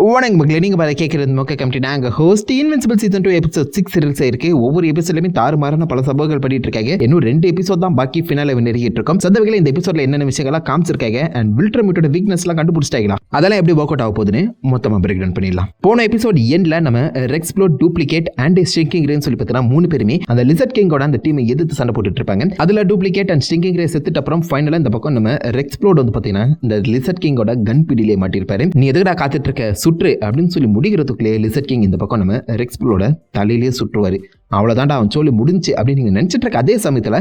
வணக்கம் மக்களே, நீங்கள் பார்த்து கேட்குறது மொக்க கமிட்டி. நாங்கள் host invincible season 2 episode 6 release ஆயிருக்கு. ஒவ்வொரு எபிசோட்லையுமே தாறுமாறான பல சம்பவங்கள் பண்ணிட்டு இருக்காங்க. இன்னும் 2 எபிசோட் தான் பாக்கி ஃபினாலே நெருங்கிட்டு இருக்கோம். சந்தவங்களை இந்த எபிசோட்ல என்னென்ன விஷயங்கள்லாம் காமிச்சிருக்காங்க அண்ட் வில்ட்ரமிட்டோட வீக்னஸ்லாம் கண்டுபிடிச்சிட்டாங்களா, அதெல்லாம் எப்படி ஒர்க் அவுட் ஆக போகுதுன்னு மொத்தமாக பிரேக் டவுன் பண்ணிடலாம். போன எபிசோட் எண்ட்ல நம்ம ரெக்ஸ்ப்ளோட், டூப்ளிகேட் அண்ட் ஸ்டிங்கிங் ரேன்னு சொல்லி பார்த்தீங்கன்னா 3 பேருமே அந்த லிசர்ட் கிங்கோட அந்த டீமை எதிர்த்து சண்டை போட்டுட்டு இருப்பாங்க. அதுல டூப்ளிகேட் அண்ட் ஸ்டிங்கிங் ரே செத்துட்டு அப்புறம் ஃபைனலா இந்த பக்கம் நம்ம ரெக்ஸ்ப்ளோட் வந்து பார்த்தீங்கன்னா இந்த லிசர்ட் கிங்கோட கன் பிடியிலே மாட்டிருப்பாரு. நீ எதுக்குடா காத்துட்டு இருக்க, சுற்று அப்படின்னு சொல்லி முடிகிறதுக்குள்ளே லிசர்ட் கிங் இந்த பக்கம் நம்ம ரெக்ஸ்ப்ளோட தலையிலேயே சுற்றுவாரு. அவ்வளோதான்டா அவன் சொல்லி முடிஞ்சு அப்படின்னு நீங்கள் நினச்சிட்டு இருக்க அதே சமயத்தில்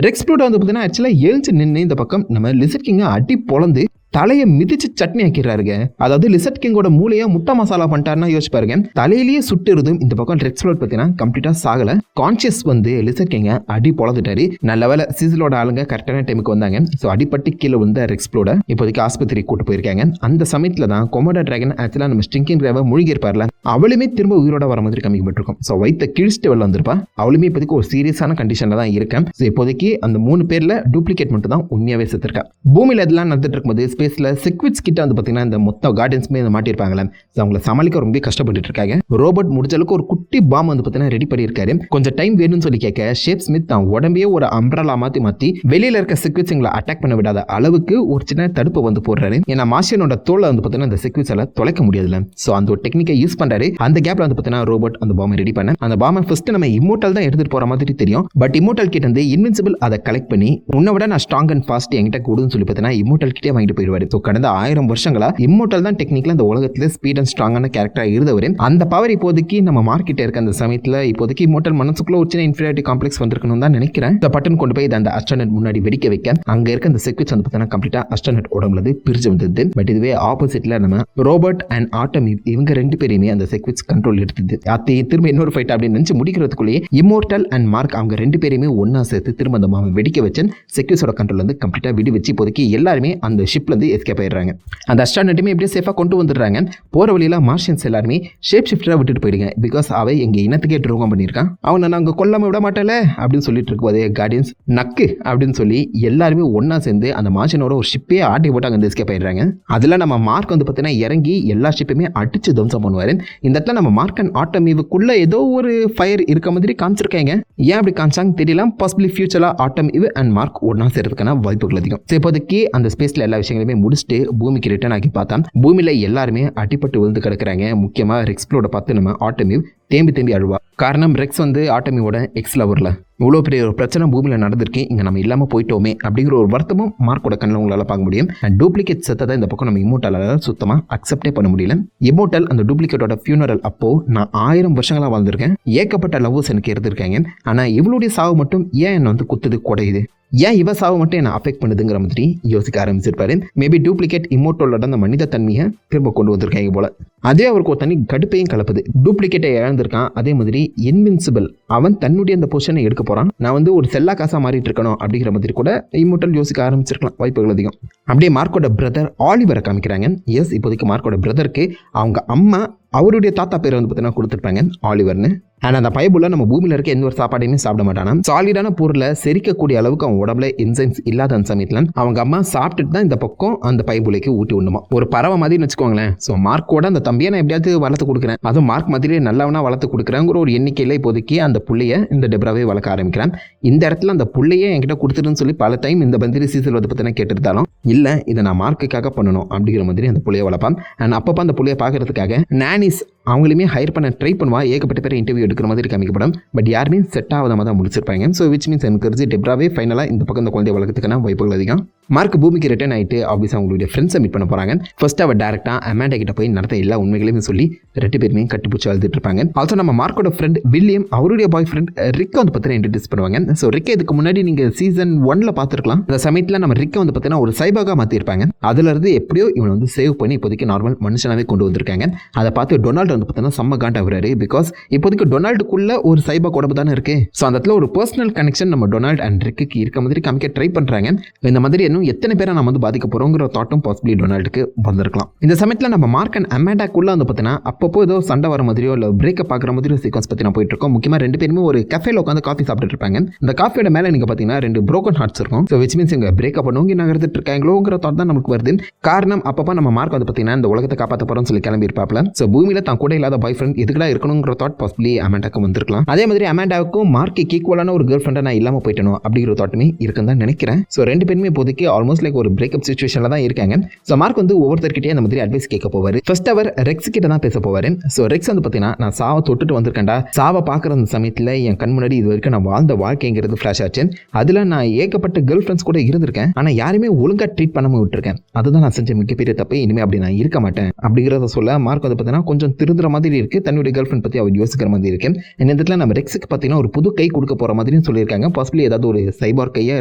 ரெக்ஸ்ப்ளோட வந்து பார்த்தீங்கன்னா ஆக்சுவலாக எழுந்து நின்று இந்த பக்கம் நம்ம லிசர்ட் கிங்கை அடி பொழந்து தலையை மிதிச்சு சட்னி ஆக்கிடுறாருங்க. அதாவது லிசர்ட் கிங்கோட மூளையை முட்டை மசாலா பண்ணிட்டாருன்னா யோசிச்சு பாருங்க. தலையிலேயே சுட்டுறதும் இந்த பக்கம் ரெக்ஸ்ப்ளோட் பார்த்தீங்கன்னா கம்ப்ளீட்டா சாகல, கான்சியஸ் வந்து லிசர்ட் கிங்கை அடி பொழந்துட்டாரு. நல்ல வேலை சிசிலோட ஆளுங்க கரெக்டான டைமுக்கு வந்தாங்க. ஸோ அடிப்பட்டு கீழே வந்து ரெக்ஸ்ப்ளோட இப்போதைக்கு ஆஸ்பத்திரி கூட்டு போயிருக்காங்க. அந்த சமயத்தில் தான் கொமோடோ டிராகன் ஆக்சுவலாக நம்ம ஸ்டிங்கிங் ரேவை மூழ்கி இருப்பார்ல, அவளுமே திரும்ப உயிரோட வர மாதிரி காமிக்கப்பட்டிருக்கும். ஸோ வயிற்ற கிழிச்சிட்டு வெளில வந்திருப்பா. அவளுமே இப்போதைக்கு ஒரு சீரியஸான கண்டிஷன்ல தான் இருக்கேன். ஸோ இப்போதைக்கு அந்த 3 பேர்ல டூப்ளிகேட் மட்டும் தான் உண்மையாவே செத்துருக்கா. பூமியில இதெல்லாம் நடந்துட்டு இருக்கும்போது ஸ்பேஸ்ல செக்விட்ஸ் கிட்ட வந்து பார்த்தீங்கன்னா இந்த மொத்த கார்டன்ஸ்மே மாட்டிருப்பாங்களே, அவங்களை சமாளிக்க ரொம்ப கஷ்டப்பட்டு இருக்காங்க. ரோபோட் முடிஞ்ச அளவுக்கு ஒரு குட்டி பாம் வந்து பார்த்தீங்கன்னா ரெடி பண்ணியிருக்காரு. கொஞ்சம் டைம் வேணும்னு சொல்லி கேட்க ஷேப் ஸ்மித் தான் உடம்பையே ஒரு அம்ப்ரலா மாற்றி வெளியில இருக்க செக்விட்ஸ்ங்களை அட்டாக் பண்ண விடாத அளவுக்கு ஒரு சின்ன தடுப்பு வந்து போடுறாரு. ஏன்னா மார்ஷியனோட தோலை வந்து பார்த்தீங்கன்னா இந்த செக்விட்ஸால தொலைக்க முடியாதுல. ஸோ அந்த ஒரு டெக்னிக்கை யூஸ் பண்றாரு. அந்த கேப்ல வந்து பார்த்தீங்கன்னா ரோபோட் அந்த பாம்பை ரெடி பண்ண அந்த பாம்பை ஃபர்ஸ்ட் நம்ம இம்மோர்டல் தான் எடுத்துட்டு போற மாதிரி தெரியும். பட் இம்மோர்டல் கிட்ட இருந்து இன்வின்சிபிள் அதை கலெக்ட் பண்ணி உன்னை விட நான் ஸ்ட்ராங் அண்ட் ஃபாஸ்ட் என்கிட்ட கூடுன்னு சொல்லி பார்த்தீங்கன்னா இம்மோர்டல் கிட்டே வாங்கிட்டு போயிடுவாரு. ஸோ கடந்த 1000 வருஷங்களா இம்மோர்டல் தான் டெக்னிக்கல இந்த உலகத்துல ஸ்பீட் அண்ட் ஸ்ட்ராங்கான கேரக்டரா இருந்தவரு. அந்த பவர் இப்போதைக்கு நம்ம மார்க்கெட் இருக்க அந்த சமயத்துல இப்போதைக்கு இம்மோர்டல் மனசுக்குள்ள ஒரு சின்ன இன்ஃபீரியாரிட்டி காம்ப்ளெக்ஸ் வந்திருக்கணும் தான் நினைக்கிறேன். பட்டன் கொண்டு போய் அந்த அஸ்ட்ரோனட் முன்னாடி வெடிக்க வைக்க அங்க இருக்க அந்த செக்விட்ஸ் வந்து பார்த்தீங்கன்னா கம்ப்ளீட்டா அஸ்ட்ரோனட் உடம்புல பிரிஞ்சு வந்தது. பட் இதுவே ஆப்போசிட்ல நம்ம ரோபோட் அண்ட் ஆட்டம் இவங்க 2 பேரையுமே அந்த செக்விட்ஸ் கண்ட்ரோல் எடுத்தது. அதை திரும்ப இன்னொரு ஃபைட் அப்படின்னு நினைச்சு முடிக்கிறதுக்குள்ளேயே இம்மோர்டல் அண்ட் மார்க் அவங்க 2 பேரையுமே ஒன்னா சேர்த்து திரும்ப அந்த மாவை வெடிக்க வச்சு செக்விட்ஸோட கண்ட்ரோல் வந்து கம்ப்ளீட்டா விடி வச்சு இப்போதைக்கு எல்லாருமே அந்த ஷிப்ல இருந்து எஸ்கேப் ஆயிடுறாங்க. அந்த அஸ்ட்ரோனட்டுமே எப்படியே சேஃபா கொண்டு வந்துடுறாங்க. போற வழியில மார்ஷியன்ஸ் எல்லாருமே ஷேப் ஷிஃப்டரா விட்டுட்டு போயிடுங்க. பிகாஸ் அவ எங்க இனத்துக்கே துரோகம் பண்ணியிருக்கான், அவனை நாங்க கொல்லாம விட மாட்டேல அப்படின்னு சொல்லிட்டு இருக்கும்போதே கார்டியன்ஸ் நக்கு அப்படின்னு சொல்லி எல்லாருமே ஒன்னா சேர்ந்து அந்த மார்ஷியனோட ஒரு ஷிப்பே ஆட்டி போட்டு அங்கே எஸ்கேப் ஆயிடுறாங்க. அதுல நம்ம மார்க் வந்து பார்த்தீங்கன்னா இறங்கி எல்லா ஷிப்புமே அடிச்சு தம்சம் பண்ணுவாரு. இந்த இடத்துல நம்ம மார்க் அண்ட் ஆட்டம் இவுக்குள்ள ஏதோ ஒரு ஃபயர் இருக்க மாதிரி காமிச்சிருக்காங்க. ஏன் அப்படி காமிச்சாங்க தெரியல. பாசிபிளி ஃபியூச்சர்ல ஆட்டம் இவ் அண்ட் மார்க் ஒன்னா சேர்றதுக்கான வாய்ப்புகள் அதிகம். இப்போதைக்கு அந்த ஸ்பேஸ்ல எல்லா விஷயங்களுமே முடிச்சுட்டு பூமிக்கு ரிட்டர்ன் ஆகி பார்த்தா பூமியில எல்லாருமே அடிப்பட்டு விழுந்து கிடக்குறாங்க. முக்கியமா ரெக்ஸ்ப்ளோட பார்த்து நம்ம ஆட்டமிவ் தேம்பி அழுவா. காரணம் ரெக்ஸ் வந்து ஆட்டமியோட எக்ஸ் லவர்ல இவ்வளோ பெரிய ஒரு பிரச்சனை பூமியில் நடந்திருக்கு, இங்கே நம்ம இல்லாமல் போயிட்டோமே அப்படிங்கிற ஒரு வருத்தமும் மார்க்கோட கண்ணில் உங்களால் பார்க்க முடியும். அண்ட் டூப்ளிகேட் செத்ததை இந்த பக்கம் நம்ம இம்மோர்டலால் சுத்தமாக அக்செப்டே பண்ண முடியல. இம்மோர்டல் அந்த டூப்ளிகேட்டோட ஃபியூனரல் அப்போ நான் 1000 வருஷங்களாக வாழ்ந்திருக்கேன், ஏகப்பட்ட லவ்ஸ் எனக்கு இருந்திருக்காங்க, ஆனால் இவளுடைய சாவு மட்டும் ஏன் என்னை வந்து குத்துது குடையுது, ஏன் இவ சாவு மட்டும் என்ன அஃபெக்ட் பண்ணுதுங்கிற மாதிரி யோசிக்க ஆரம்பிச்சிருப்பாரு. மேபி டூப்ளிகேட் இம்மோர்டலோட அந்த மனித தன்மையை திரும்ப கொண்டு வந்திருக்காங்க போல. அதே அவருக்கு ஒரு தனி கடுப்பையும் கலப்புது. டூப்ளிகேட்டை இழந்திருக்கான், அதே மாதிரி இன்வின்சிபிள் அவன் தன்னுடைய அந்த பொசிஷனை எடுக்க போறான், நான் வந்து ஒரு செல்லா காசா மாறிட்டு இருக்கணும் அப்படிங்கிற மாதிரி கூட இம்மோர்டல் யோசிக்க ஆரம்பிச்சிருக்கலாம், வாய்ப்புகள் அதிகம். அப்படியே மார்க்கோட பிரதர் ஆலிவரை காமிக்கிறாங்க. எஸ், இப்போதைக்கு மார்க்கோட பிரதருக்கு அவங்க அம்மா அவருடைய தாத்தா பேர் வந்து பார்த்தீங்கன்னா கொடுத்துருப்பாங்க ஆலிவர்னு. ஆனால் அந்த பைபுள்ள நம்ம பூமியில் இருக்க எந்த ஒரு சாப்பாடையுமே சாப்பிட மாட்டானா. சாலிடான பொருளை செரிக்கக்கூடிய அளவுக்கு அவன் உடம்புல என்சைம்ஸ் இல்லாத அந்த சமயத்தில் அவங்க அம்மா சாப்பிட்டுட்டு தான் இந்த பக்கம் அந்த பைபுலைக்கு ஊட்டி விடணுமா. ஒரு பறவை மாதிரி வச்சுக்கோங்களேன். ஸோ மார்க்கோட அந்த தம்பியை நான் எப்படியாவது வளர்த்து கொடுக்குறேன், அதுவும் மார்க் மாதிரியே நல்லவனா வளர்த்து கொடுக்குறேங்கிற ஒரு எண்ணிக்கையில் இப்போதைக்கு அந்த புள்ளைய இந்த டெப்ராவே வளர்க்க ஆரம்பிக்கிறான். இந்த இடத்துல அந்த புள்ளையே என்கிட்ட கொடுத்துருன்னு சொல்லி பல டைம் இந்த பந்திரி சீசல் வந்து பார்த்தீங்கன்னா கேட்டுருந்தாலும் இல்லை, இதை நான் மார்க்குக்காக பண்ணணும் அப்படிங்கிற மாதிரி அந்த புள்ளையை வளர்ப்பான். அண்ட் அப்பப்போ அந்த புள்ளையை பார்க்கறதுக்காக நானிஸ் அவங்களுமே ஹையர் பண்ண ட்ரை பண்ணுவா. ஏகப்பட்ட பேர் இன்டர்வியூ எடுக்கிற மாதிரி காமிக்கப்படும். பட் யாருமே செட் ஆகாத தான் முடிச்சிருப்பாங்க. ஸோ விச் மீன்ஸ் எனக்கு தெரிஞ்சு டெப்ராவே ஃபைனலாக இந்த பக்கம் இந்த குழந்தைய வளர்க்கறதுக்கான வாய்ப்புகள் அதிகம். மார்க் பூமிக்கு ரிட்டர்ன் ஆகிட்டு ஆஃபீஸ் அவங்களுடைய ஃப்ரெண்ட்ஸை மீட் பண்ண போகிறாங்க. ஃபர்ஸ்ட் அவள் டேரக்டாக அமாண்டா கிட்ட போய் நடத்த எல்லா உண்மைகளையும் சொல்லி 2 பேருமே கட்டிப்பிடிச்சு அழுதுட்டு இருப்பாங்க. ஆல்சோ நம்ம மார்க்கோட ஃப்ரெண்ட் வில்லியம் அவருடைய பாய் ஃப்ரெண்ட் ரிக்கை வந்து பார்த்தீங்கன்னா இன்ட்ரடியூஸ் பண்ணுவாங்க. ஸோ ரிக்கை இதுக்கு முன்னாடி நீங்கள் சீசன் 1ல பார்த்துருக்கலாம். அந்த சமயத்தில் நம்ம ரிக்கை வந்து பார்த்தீங்கன்னா ஒரு சைபாக மாற்றிருப்பாங்க. அதுல இருந்து எப்படியோ இவனை வந்து சேவ் பண்ணி இப்போதைக்கு நார்மல் மனுஷனாவே கொண்டு வந்திருக்காங்க. அதை பார்த்து டொனால்டு வந்து பார்த்தீங்கன்னா செம்ம காண்ட் ஆகுறாரு. பிகாஸ் இப்போதைக்கு டொனால்டுக்குள்ள ஒரு சைபர் உடம்பு தானே இருக்கு. ஸோ அந்த இடத்துல ஒரு பர்சனல் கனெக்ஷன் நம்ம டொனால்ட் அண்ட் ரிக்கு இருக்க மாதிரி காமிக்க ட்ரை பண்றாங்க. இந்த மாதிரி இன்னும் எத்தனை பேரை நம்ம வந்து பாதிக்க போறோங்கிற தாட்டும் பாசிபிளி டொனால்டுக்கு வந்திருக்கலாம். இந்த சமயத்தில் நம்ம மார்க் அண்ட் அமேண்டாக்குள்ள வந்து பார்த்தீங்கன்னா அப்பப்போ ஏதோ சண்டை வர மாதிரியோ இல்லை பிரேக்கப் பார்க்குற மாதிரியோ சீக்வன்ஸ் பற்றி நான் போயிட்டு இருக்கோம். முக்கியமாக ரெண்டு பேருமே ஒரு கஃபேல உட்காந்து காஃபி சாப்பிட்டு இருப்பாங்க. இந்த காஃபியோட மேலே நீங்கள் பார்த்தீங்கன்னா 2 broken hearts இருக்கும். ஸோ விச் மீன்ஸ் இங்கே பிரேக்கப் பண்ணவங்க நகர்ந்துட்டு இருக்காங்களோங்கிற தாட் தான் நமக்கு வருது. காரணம் அப்பப்போ நம்ம மார்க் வந்து பார்த்தீங்கன்னா இந்த உலகத்தை காப்பாற்ற போறோம்னு சொல்லி கிளம்பி இருப்பாப்ல. ஸோ பூமியில தான் கூட இல்லாத பாய் ஃப்ரெண்ட் எதுக்கடா இருக்கணுங்கிற தாட் பாசிபிளி அமேண்டாக்கு வந்திருக்கலாம். அதே மாதிரி அமேண்டாவுக்கும் மார்க்கு ஈக்குவலான ஒரு கேர்ள் ஃப்ரெண்டை நான் இல்லாமல் போயிட்டணும் அப்படிங்கிற தாட்டுமே இருக்குன்னு தான் நினைக்கிறேன். ஸோ ரெண்டு பேருமே இப்போதைக்கு ஆல்மோஸ்ட் லைக் ஒரு பிரேக்கப் சிச்சுவேஷனில் தான் இருக்காங்க. ஸோ மார்க் வந்து ஒவ்வொருத்தர்கிட்டயே அந்த மாதிரி அட்வைஸ் கேட்க போவார். ஃபர்ஸ்ட் அவர் ரெக்ஸ் கிட்ட தான் பேச போவார். ஸோ ரெக்ஸ் வந்து பார்த்தீங்கன்னா நான் சாவை தொட்டுட்டு வந்திருக்கேன்டா, சாவை பார்க்குற அந்த சமயத்தில் என் கண் முன்னாடி இது வரைக்கும் நான் வாழ்ந்த வாழ்க்கைங்கிறது ஃப்ளாஷ் ஆச்சு. அதில் நான் ஏகப்பட்ட கேர்ள் ஃப்ரெண்ட்ஸ் கூட இருந்திருக்கேன், ஆனால் யாருமே ஒழுங்காக ட்ரீட் பண்ணாமல் விட்டுருக்கேன். அதுதான் நான் செஞ்ச மிகப்பெரிய தப்பு. இனிமேல் அப்படி நான் இருக்க மாட்டேன் அப்படிங்கிறத சொல்ல மார்க் வந்து பார்த்தீங்கன்னா கொஞ்சம் திருந்துற மாதிரி இருக்கு. தன்னுடைய கேர்ள் ஃப்ரெண்ட் பற்றி அவர் யோசிக்கிற மாதிரி இருக்கு. இந்த இடத்துல நம்ம ரெக்ஸுக்கு பார்த்தீங்கன்னா ஒரு புது கை கொடுக்க போகிற மாதிரியும் சொல்லியிருக்காங்க. பாசிபிளி ஏதாவது ஒரு சைபார் கையாக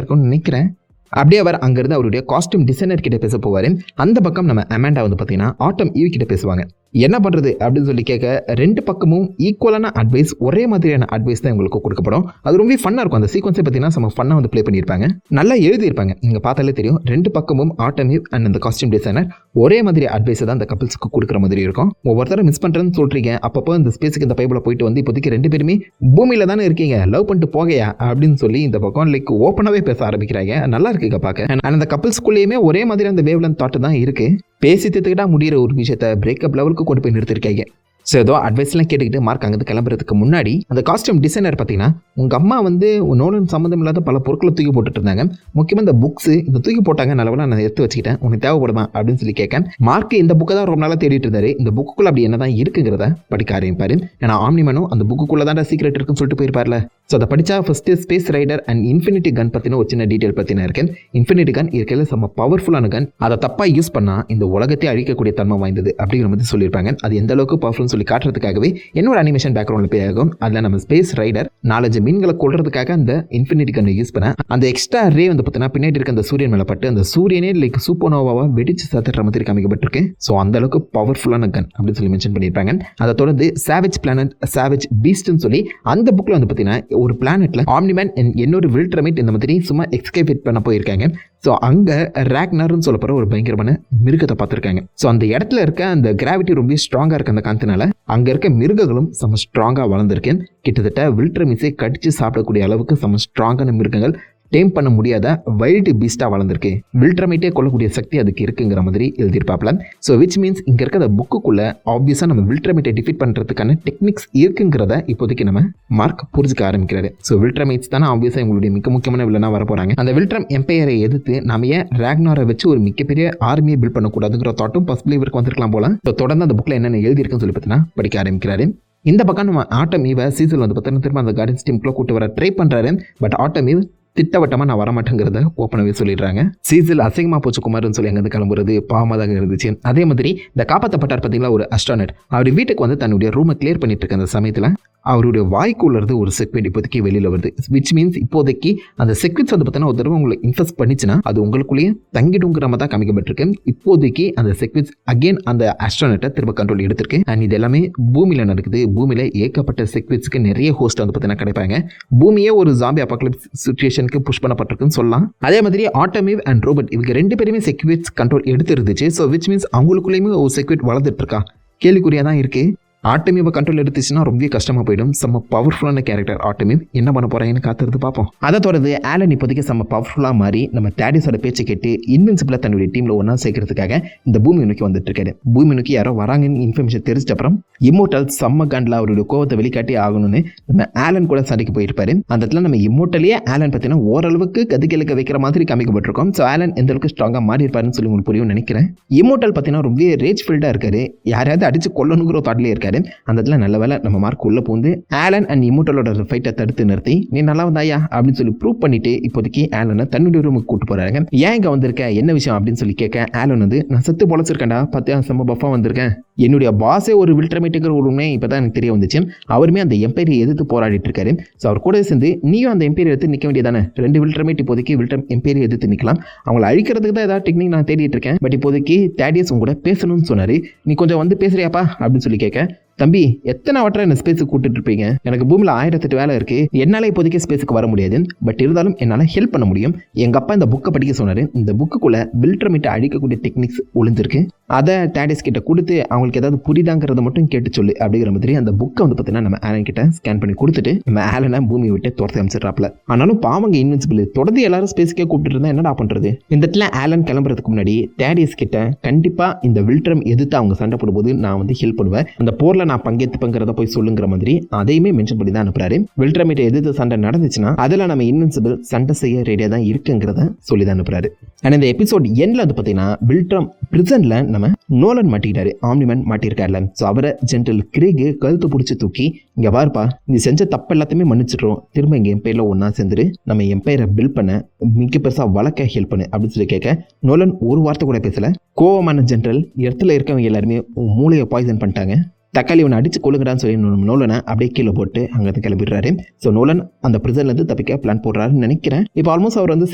இருக்கும்னு நினைக்கிறேன். அப்படியே அவர் அங்கிருந்து அவருடைய காஸ்டியூம் டிசைனர் கிட்ட பேச போவார். அந்த பக்கம் நம்ம அமேண்டா வந்து பார்த்தீங்கன்னா ஆட்டம் ஈவ் கிட்ட பேசுவாங்க. என்ன பண்ணுறது அப்படின்னு சொல்லி கேட்க ரெண்டு பக்கமும் ஈக்குவலான அட்வைஸ், ஒரே மாதிரியான அட்வைஸ் தான் உங்களுக்கு கொடுக்கப்படும். அது ரொம்ப ஃபன்னாக இருக்கும். அந்த சீக்வன்ஸை பார்த்தீங்கன்னா நம்ம ஃபன்னாக வந்து ப்ளே பண்ணியிருப்பாங்க, நல்லா எழுதியிருப்பாங்க. நீங்கள் பார்த்தாலே தெரியும் ரெண்டு பக்கமும் ஆட்டம் ஈவ் அண்ட் அந்த காஸ்டியூம் டிசைனர் ஒரே மாதிரி அட்வைஸை தான் அந்த கப்பிள்ஸுக்கு கொடுக்குற மாதிரி இருக்கும். ஒவ்வொருத்தரும் மிஸ் பண்ணுறேன்னு சொல்கிறீங்க, அப்பப்போ இந்த ஸ்பேஸுக்கு இந்த பைபிள் போயிட்டு வந்து இப்போதைக்கு ரெண்டு பேருமே பூமியில் தானே இருக்கீங்க, லவ் பண்ணிட்டு போகையா அப்படின்னு சொல்லி இந்த பக்கம் லைக் ஓப்பனாகவே பேச ஆரம்பிக்கிறாங்க. நல்லா இருக்குங்க பார்க்க. அந்த கப்பிள்ஸ்குள்ளேயுமே ஒரே மாதிரி அந்த வேவ்லென்த் தாட் தான் இருக்கு. பேசி தீர்த்துக்கிட்டா முடிகிற ஒரு விஷயத்தை பிரேக்கப் லெவலுக்கு கொண்டு போய் நிறுத்திருக்காங்க. ஸோ ஏதோ அட்வைஸ்லாம் கேட்டுக்கிட்டு மார்க் அங்கேருந்து கிளம்புறதுக்கு முன்னாடி அந்த காஸ்டியூம் டிசைனர் பார்த்தீங்கன்னா உங்கள் அம்மா வந்து நோடன் சம்மந்தம் இல்லாத பல பொருட்களை தூக்கி போட்டுட்டு இருந்தாங்க, முக்கியமாக இந்த புக்ஸு இந்த தூக்கி போட்டாங்க, நல்லவெல்லாம் நான் எடுத்து வச்சுக்கிட்டேன், உனக்கு தேவைப்படுமா அப்படின்னு சொல்லி கேட்க மார்க் இந்த புக்கை தான் ரொம்ப நாளாக தேடிட்டு இருந்தாரு. இந்த புக்குக்குள்ளே அப்படி என்ன தான் இருக்குங்கிறத படிக்க ஆரம்பிப்பார். ஏன்னா ஆம்னிமனும் அந்த புக்குக்குள்ளே தான் சீக்ரெட் இருக்குன்னு சொல்லிட்டு போயிருப்பார்ல. ஸோ அதை படித்தா first space rider and infinity gun பற்றின ஒரு சின்ன டீட்டெயில் பற்றின இருக்கேன். இன்ஃபினிட்டி கன் இருக்கிறது செம்ம பவர்ஃபுல்லான கன், அதை தப்பாக யூஸ் பண்ணால் இந்த உலகத்தை அழிக்கக்கூடிய தன்மை வாய்ந்தது அப்படிங்கிற மாதிரி சொல்லியிருப்பாங்க. அது எந்த அளவுக்கு பவர்ஃபுல்னு சொல்லி காட்டுறதுக்காகவே என்னோட அனிமேஷன் பேக்ரவுண்டில் போய் ஆகும். அதில் நம்ம ஸ்பேஸ் ரைடர் 4-5 மீன்களை கொள்றதுக்காக அந்த இன்ஃபினிட்டி கன்னை யூஸ் பண்ண அந்த எக்ஸ்ட்ரா ரே வந்து பார்த்தீங்கன்னா பின்னாடி இருக்க அந்த சூரியன் மேலே பட்டு அந்த சூரியனே லைக் சூப்பர்னோவாவை வெடிச்சு சத்துற மாதிரி காமிக்கப்பட்டிருக்கு. ஸோ அந்த அளவுக்கு பவர்ஃபுல்லான கன் அப்படின்னு சொல்லி மென்ஷன் பண்ணியிருப்பாங்க. அதை தொடர்ந்து சாவேஜ் பிளானட், சாவேஜ் பீஸ்ட்னு சொல்லி அந்த புக்கில் வந்து பார்த்தீங்கன்னா ஒரு பிளானெட்ல ஆம்னிமேன் என்னோட வில்ட்ரமேட் இந்த மாதிரி சும்மா எக்ஸ்கேவேட் பண்ண போயிருக்காங்க. ஸோ அங்கே ராக்னர்னு சொல்ல போகிற ஒரு பயங்கரமான மிருகத்தை பார்த்துருக்காங்க. ஸோ அந்த இடத்துல இருக்க அந்த கிராவிட்டி ரொம்ப ஸ்ட்ராங்காக இருக்க அந்த காந்தனால அங்கே இருக்க மிருகங்களும் செம்ம ஸ்ட்ராங்காக வளர்ந்துருக்கேன். கிட்டத்தட்ட வில்ட்ரமிஸை கடிச்சு சாப்பிடக்கூடிய அளவுக்கு செம்ம ஸ்ட்ராங்கான மிருகங்கள், டேம் பண்ண முடியாத வைல்டு பீஸ்டாக வளர்ந்துருக்கு. வில்ட்ரமைட்டே கொள்ளக்கூடிய சக்தி அதுக்கு இருக்குங்கிற மாதிரி எழுதியிருப்பாப்ல. ஸோ விச் மீன்ஸ் இங்கே இருக்க அந்த புக்குக்குள்ளே ஆப்வியஸாக நம்ம வில்ட்ரமைட்டை டிஃபீட் பண்ணுறதுக்கான டெக்னிக்ஸ் இருக்குங்கிறத இப்போதைக்கு நம்ம மார்க் புரிஞ்சுக்க ஆரம்பிக்கிறாரு. ஸோ வில்ட்ரமைட்ஸ் தானே ஆப்வியஸாக எங்களுடைய மிக முக்கியமான வில்லனாக வர போகிறாங்க. அந்த வில்ட்ரம் எம்பையரை எதிர்த்து நம்ம ஏன் ராக்னாரை வச்சு ஒரு மிகப்பெரிய ஆர்மியை பில்ட் பண்ணக்கூடாதுங்கிற தாட்டும் பாசிபிளி இவருக்கு வந்திருக்கலாம் போல. ஸோ தொடர்ந்து அந்த புக்கில் என்னென்ன எழுதியிருக்குன்னு சொல்லி பார்த்தீங்கன்னா படிக்க ஆரம்பிக்கிறாரு. இந்த பக்கம் நம்ம ஆட்டம் ஈவை சீசன் வந்து பார்த்தீங்கன்னா திரும்ப அந்த கார்டன்ஸ் டீமுக்குள்ளே கூட்டு வர ட்ரை பண்ணுறாரு. பட் ஆட்டம் ஈவ் திட்டவட்டமாக நான் வரமாட்டேங்கிறத ஓப்பனாகவே சொல்லிடுறாங்க. சீசல் அசிங்கமாக போச்சு குமார்னு சொல்லி அங்கேருந்து கிளம்புறது பாவமாக தாங்க இருந்துச்சு. அதே மாதிரி இந்த காப்பாற்றப்பட்டார் பார்த்தீங்களா ஒரு அஸ்ட்ரானட், அவர் வீட்டுக்கு வந்து தன்னுடைய ரூமை கிளியர் பண்ணிட்டு இருக்க அந்த சமயத்தில் அவருடைய வாய்க்குள்ளது ஒரு செக்மெண்ட் இப்போதைக்கு வெளியில் வருது. விச் மீன்ஸ் இப்போதைக்கு அந்த செக்மெண்ட்ஸ் வந்து பார்த்தீங்கன்னா ஒரு தடவை உங்களை இன்ஃபெஸ்ட் பண்ணிச்சுன்னா அது உங்களுக்குள்ளேயே தங்கிடுங்கிற மாதிரி தான் காமிக்கப்பட்டிருக்கு. இப்போதைக்கு அந்த செக்மெண்ட்ஸ் அகெயின் அந்த அஸ்ட்ரானட்டை திரும்ப கண்ட்ரோல் எடுத்திருக்கு. அண்ட் இது எல்லாமே பூமியில் நடக்குது. பூமியில் ஏகப்பட்ட செக்மெண்ட்ஸ்க்கு நிறைய ஹோஸ்ட் வந்து பார்த்தீங்கன்னா கிடைப்பாங்க. பூமியே ஒரு ஜாம்பி அபாக்கலிப்ஸ் சிச்சுவேஷனுக்கு புஷ் பண்ணப்பட்டிருக்குன்னு சொல்லலாம். அதே மாதிரி ஆட்டோமேவ் அண்ட் ரோபோட் இவங்க ரெண்டு பேருமே செக்மெண்ட்ஸ் கண்ட்ரோல் எடுத்து இருந்துச்சு. ஸோ விச் மீன்ஸ் அவங்களுக்குள்ளேயுமே ஒரு செக்மெண்ட் வளர்ந்துட்டு இருக்கா, கேள்விக்குறியாக தான் இருக்குது. ஆட்டோமேவை கண்ட்ரோல் எடுத்துச்சுன்னா ரொம்ப கஷ்டமாக போயிடும். செம்ம பவர்ஃபுல்லான கேரக்டர் ஆட்டோமேவ், என்ன பண்ண போகிறாங்கன்னு காத்திருந்து பார்ப்போம். அதை தொடர்ந்து ஆலன் இப்போதைக்கு செம்ம பவர்ஃபுல்லாக மாறி நம்ம தேடிஸோட பேச்சை கேட்டு இன்வின்சிபிளாக தன்னுடைய டீமில் ஒன்றா சேர்க்கறதுக்காக இந்த பூமி நோக்கி வந்துட்டு இருக்காரு. பூமி நோக்கி யாரோ வராங்கன்னு இன்ஃபர்மேஷன் தெரிஞ்ச அப்புறம் இம்மோட்டல் செம்ம காண்டில் அவருடைய கோவத்தை வெளிக்காட்டி ஆகணும்னு நம்ம ஆலன் கூட சண்டைக்கு போயிருப்பாரு. அந்த இடத்துல நம்ம இம்மோட்டலையே ஆலன் பார்த்தீங்கன்னா ஓரளவுக்கு கதிகலுக்க வைக்கிற மாதிரி காமிக்கப்பட்டிருக்கோம். ஸோ ஆலன் எந்த அளவுக்கு ஸ்ட்ராங்காக மாறி இருப்பாருன்னு சொல்லி உங்களுக்கு புரியும் நினைக்கிறேன். இம்மோட்டல் பார்த்தீங்கன்னா ரொம்ப ரேஜ் ஃபீல்டாக இருக்காரு, யாரையாவது அடிச்சு கொல்லணுங்கிற தாட்லேயே இருக்காரு. அந்த இடத்துல நல்ல வேலை நம்ம மார்க் உள்ள பூந்து ஆலன் அண்ட் இம்மோட்டலோட ஃபைட்டை தடுத்து நிறுத்தி நீ நல்லா வந்தாயா அப்படின்னு சொல்லி ப்ரூவ் பண்ணிட்டு இப்போதைக்கு ஆலனை தன்னுடைய ரூமுக்கு கூட்டு போறாங்க. ஏன் இங்க வந்திருக்க, என்ன விஷயம் அப்படின்னு சொல்லி கேட்க ஆலன் வந்து நான் செத்து பொழைச்சிருக்கேன்டா, பார்த்தியா செம்ம பஃபா வந்திருக்கேன், என்னுடைய பாஸே ஒரு வில்ட்ரமேட்டுங்கிற ஒரு உண்மை இப்போதான் எனக்கு தெரிய வந்துச்சு, அவருமே அந்த எம்பையரை எதிர்த்து போராடிட்டு இருக்காரு. ஸோ அவர் கூட சேர்ந்து நீயும் அந்த எம்பையரை எடுத்து நிற்க வேண்டியதானே. 2 வில்ட்ரமேட் இப்போதைக்கு வில்ட்ரம் எம்பையரை எதிர்த்து நிற்கலாம். அவங்களை அழிக்கிறதுக்கு தான் ஏதாவது டெக்னிக் நான் தேடிட்டு இருக்கேன். பட் இப்போதைக்கு தேடியஸ் உங்க கூட பேசணும்னு சொன்னாரு, நீ கொஞ்சம் வந்து பேசுறியாப்பா அப்படின்னு சொல்லி கேட்க தம்பி எத்தனை வட்டம் என்ன ஸ்பேஸுக்கு கூட்டிட்டு இருப்பீங்க, எனக்கு பூமியில் 1008 வேலை இருக்கு, என்னால இப்போதைக்கு ஸ்பேஸுக்கு வர முடியாது, பட் இருந்தாலும் என்னால் ஹெல்ப் பண்ண முடியும். எங்க அப்பா இந்த புக்கை படிக்க சொன்னாரு, இந்த புக்குக்குள்ள வில்ட்ரமிட்டை அழிக்கக்கூடிய டெக்னிக்ஸ் ஒளிஞ்சிருக்கு, அதை டேடிஸ் கிட்ட கொடுத்து அவங்களுக்கு ஏதாவது புரிதாங்கிறத மட்டும் கேட்டு சொல்லு அப்படிங்கிற மாதிரி அந்த புக்கை வந்து பார்த்தீங்கன்னா நம்ம ஆலன் கிட்ட ஸ்கேன் பண்ணி கொடுத்துட்டு நம்ம ஆலனை பூமியை விட்டு துரத்தி அமைச்சிடறாப்ல. ஆனாலும் பாவங்க இன்வின்சிபிள் தொடர்ந்து எல்லாரும் ஸ்பேஸுக்கே கூப்பிட்டு இருந்தா என்னடா பண்றது. இந்த இடத்துல ஆலன் கிளம்புறதுக்கு முன்னாடி டேடிஸ் கிட்ட கண்டிப்பா இந்த வில்ட்ரம் எதிர்த்து அவங்க சண்டை போடும்போது நான் வந்து ஹெல்ப் பண்ணுவேன், அந்த போர்ல நான் பங்கேற்றுப்பேங்கிறத போய் சொல்லுங்கிற மாதிரி அதையுமே மென்ஷன் பண்ணி தான் அனுப்புறாரு. வில்ட்ரமிட்ட எதிர்த்து சண்டை நடந்துச்சுன்னா அதில் நம்ம இன்வின்சிபிள் சண்டை செய்ய ரெடியாக தான் இருக்குங்கிறத சொல்லி தான் அனுப்புறாரு. ஆனால் இந்த எபிசோட் எண்ணில் வந்து பார்த்தீங்கன்னா வில்ட்ரம் பிரிசன்ல நம்ம நோலன் மாட்டிக்கிட்டாரு, ஆம்னிமேன் மாட்டியிருக்காருல. ஸோ அவரை ஜென்ரல் கிரேகு கழுத்து பிடிச்சி தூக்கி இங்கே வாருப்பா, நீ செஞ்ச தப்பு எல்லாத்தையுமே மன்னிச்சிடுறோம், திரும்ப இங்கே எம்பையரில் ஒன்றா சேர்ந்துரு, நம்ம எம்பையரை பில்ட் பண்ண மிக பெருசாக வளர்க்க ஹெல்ப் பண்ணு அப்படின்னு சொல்லி கேட்க நோலன் ஒரு வார்த்தை கூட பேசல. கோவமான ஜென்ரல் இடத்துல இருக்கவங்க எல்லாருமே மூளையை பாய்சன் பண்ணிட்டாங்க, தக்காளி ஒன்று அடிச்சு கொள்ளுங்கடான்னு சொல்லி நோலனை அப்படியே கீழே போட்டு அங்கே கிளம்பிடுறாரு. ஸோ நோலன் அந்த பிரிசன்லேருந்து தப்பிக்க பிளான் போடுறாருன்னு நினைக்கிறேன். இப்போ ஆல்மோஸ்ட் அவர் வந்து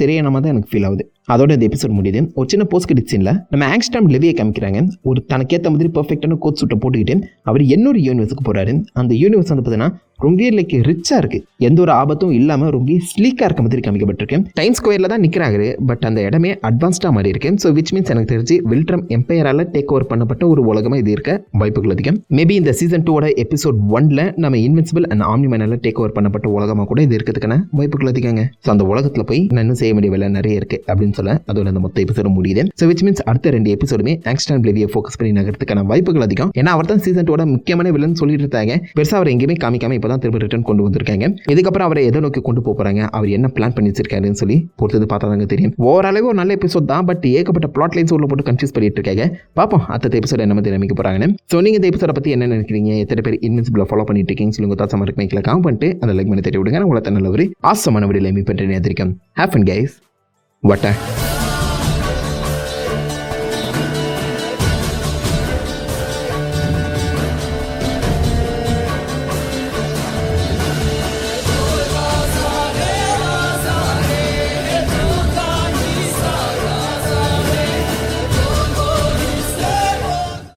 சரியான தான் எனக்கு ஃபீல் ஆகுது. அதோட இந்த எபிசோட் முடியுது. ஒரு சின்ன போஸ்ட் கிரெடிட் சீனில் நம்ம ஆங்ஸ்டாம் லெவியை காமிக்கிறாங்க. ஒரு தனக்கேற்ற மாதிரி பர்ஃபெக்டான கோட் சூட்டை போட்டுக்கிட்டு அவர் இன்னொரு யூனிவர்ஸுக்கு போகிறாரு. அந்த யூனிவர்ஸ் வந்து பார்த்தீங்கன்னா ரொம்ப லைக் ரிச்சாக இருக்குது, எந்த ஒரு ஆபத்தும் இல்லாமல் ரொம்ப ஸ்லீக்காக இருக்க மாதிரி காமிக்கப்பட்டிருக்கு. டைம் ஸ்கொயரில் தான் நிற்கிறாரு, பட் அந்த இடமே அட்வான்ஸ்டாக மாதிரி இருக்கு. ஸோ விச் மீன்ஸ் எனக்கு தெரிஞ்சு வில்ட்ரம் எம்பையரால் டேக் ஓவர் பண்ணப்பட்ட ஒரு உலகமாக இது இருக்க வாய்ப்புகள் அதிகம். மேபி இந்த சீசன் 2 எபிசோட் 1 நம்ம இன்வின்சிபிள் அண்ட் ஆம்னிமேனால டேக் ஓவர் பண்ணப்பட்ட உலகமாக கூட இது இருக்கிறதுக்கான வாய்ப்புகள் அதிகங்க. ஸோ அந்த உலகத்தில் போய் நான் இன்னும் செய்ய வேண்டிய வேலை நிறைய இருக்கு அப்படின்னு சொல்ல அதோட அந்த மொத்த எபிசோட முடியுது. ஸோ விச் மீன்ஸ் அடுத்த 2 எபிசோடுமே ஆங்ஸ்டாம் லெவியை ஃபோக்கஸ் பண்ணி நகரத்துக்கான வாய்ப்புகள் அதிகம். ஏன்னா அவர் தான் சீசன் 2 முக்கியமான வில்லன் சொல்லிட்டு இருந்தாங்க. பெருசாக அவர் எங்கேயுமே காமிக்காம இப்போ தான் திரும்ப ரிட்டர்ன் கொண்டு வந்திருக்காங்க. இதுக்கப்புறம் அவரை எதை நோக்கி கொண்டு போறாங்க, அவர் என்ன பிளான் பண்ணி வச்சிருக்காருன்னு சொல்லி பொறுத்தது பார்த்தா தாங்க தெரியும். ஓரளவு ஒரு நல்ல எபிசோட் தான், பட் ஏகப்பட்ட பிளாட் லைன்ஸ் உள்ள போட்டு கன்ஃபியூஸ் பண்ணிட்டு இருக்காங்க. பார்ப்போம் அடுத்த எபிசோட் என்ன மாதிரி அமைக்க போறாங்கன்னு. ஸோ நீங்க இந்த எபிசோட பத்தி என்ன நினைக்கிறீங்க, எத்தனை பேர் இன்வின்சிபிளை ஃபாலோ பண்ணிட்டு இருக்கீங்க சொல்லுங்க. தாட்ஸ் மார்க் மேக்கில் காம் பண்ணிட்டு அந்த லைக் பண்ணி தெரிய விடுங்க. உங்களை நல்ல ஒரு ஆசமான வீடியோல மீட் பண்ணுறேன். Have fun guys. வட்ட